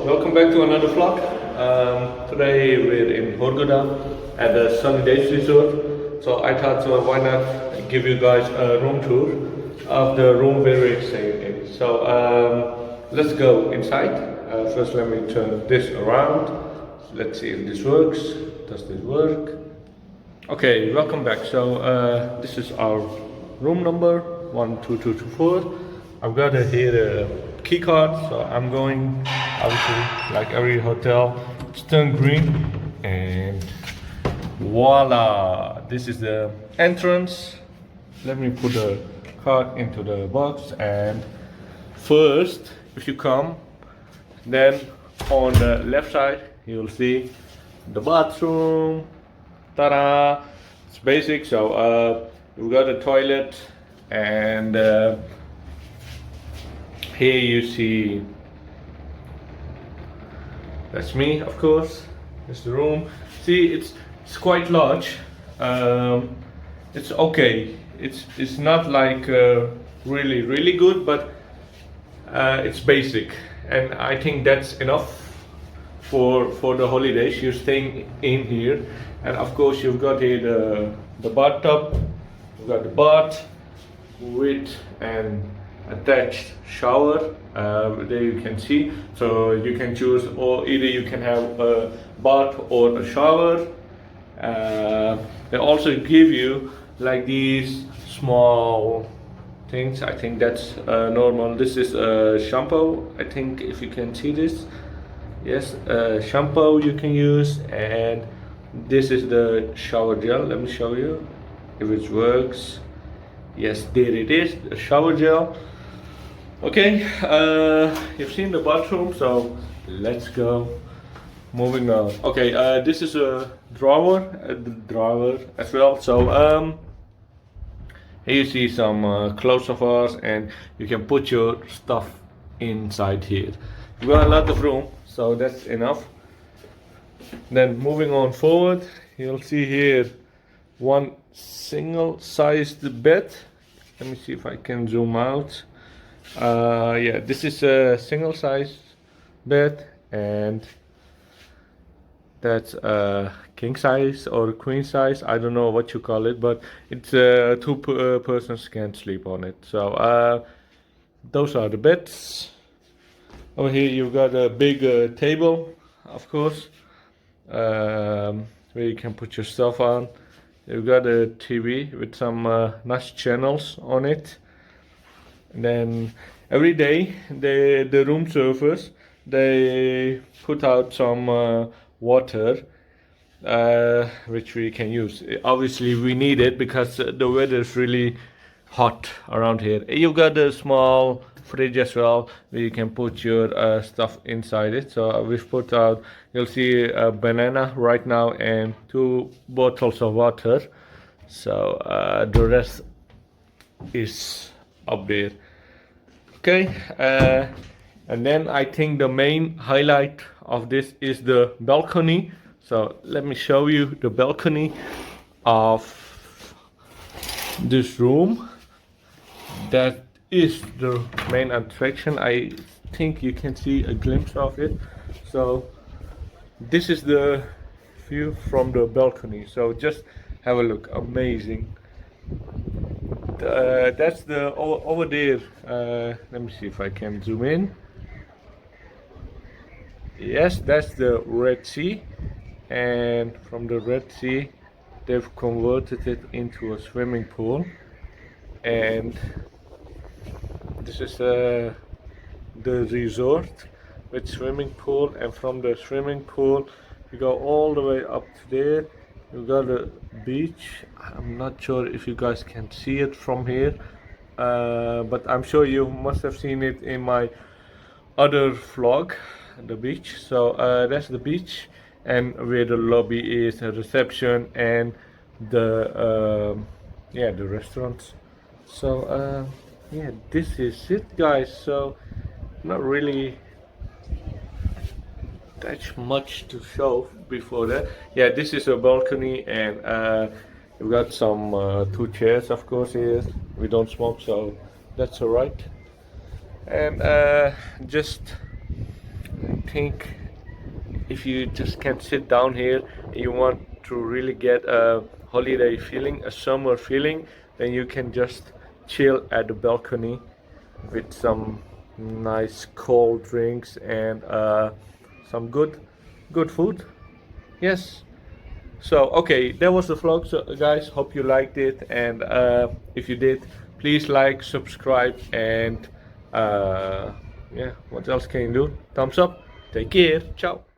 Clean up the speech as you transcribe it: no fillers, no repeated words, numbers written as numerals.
welcome back to another vlog. Today we're in Hurghuda at the Sunny Days Resort. So I thought, why not give you guys a room tour of the room we're staying in. So let's go inside. First let me turn this around. Let's see if this works. Does this work? Okay, welcome back. So this is our room number 12224. I've got here a key card, so I'm going obviously like every hotel. It's turned green, and voila! This is the entrance. Let me put the card into the box. And first, if you come, then on the left side you'll see the bathroom. Ta-da! It's basic. So we've got a toilet, and here you see that's me, of course. It's the room. See, it's quite large. It's okay. It's not like really good, but it's basic, and I think that's enough for the holidays. You're staying in here, and of course you've got here the bathtub. You've got the bath with an attached shower. There you can see, so you can choose, or either you can have a bath or a shower. They also give you like these small things. I think that's normal. This is a shampoo, I think, if you can see this. Yes, shampoo you can use, and this is the shower gel. Let me show you if it works. Yes, there it is, the shower gel. Okay, you've seen the bathroom, so let's go. Moving on. Okay, this is a drawer as well. So here you see some clothes of ours, and you can put your stuff inside here. We've got a lot of room, so that's enough. Then moving on forward, you'll see here one single-sized bed. Let me see if I can zoom out. Yeah, this is a single-sized bed, and that's a king size or queen size. I don't know what you call it, but it's two persons can sleep on it. So those are the beds. Over here you've got a big table, of course, where you can put your stuff on. You've got a TV with some nice channels on it. And then every day the room service, they put out some water which we can use. Obviously we need it because the weather is really hot around here. You've got a small fridge as well where you can put your stuff inside it. So we've put out, you'll see a banana right now and 2 bottles of water. So the rest is up there. Okay, and then I think the main highlight of this is the balcony. So let me show you the balcony of this room. That is the main attraction. I think you can see a glimpse of it. So this is the view from the balcony. So just have a look. Amazing. That's the over there. Let me see if I can zoom in. Yes, that's the Red Sea, and from the Red Sea they've converted it into a swimming pool, and this is the resort with swimming pool. And from the swimming pool you go all the way up to there. You got a beach. I'm not sure if you guys can see it from here, but I'm sure you must have seen it in my other vlog, the beach. So that's the beach, and where the lobby is, the reception, and the yeah, the restaurants. So yeah, this is it, guys. So not really that much to show before that. Yeah, this is a balcony, and we've got some 2 chairs, of course. Here we don't smoke, so that's all right. And just think if you just can't sit down here and you want to really get a holiday feeling, a summer feeling, then you can just chill at the balcony with some nice cold drinks and some good food. Yes. So okay, that was the vlog, so, guys. Hope you liked it, and if you did, please like, subscribe, and yeah, what else can you do? Thumbs up. Take care. Ciao.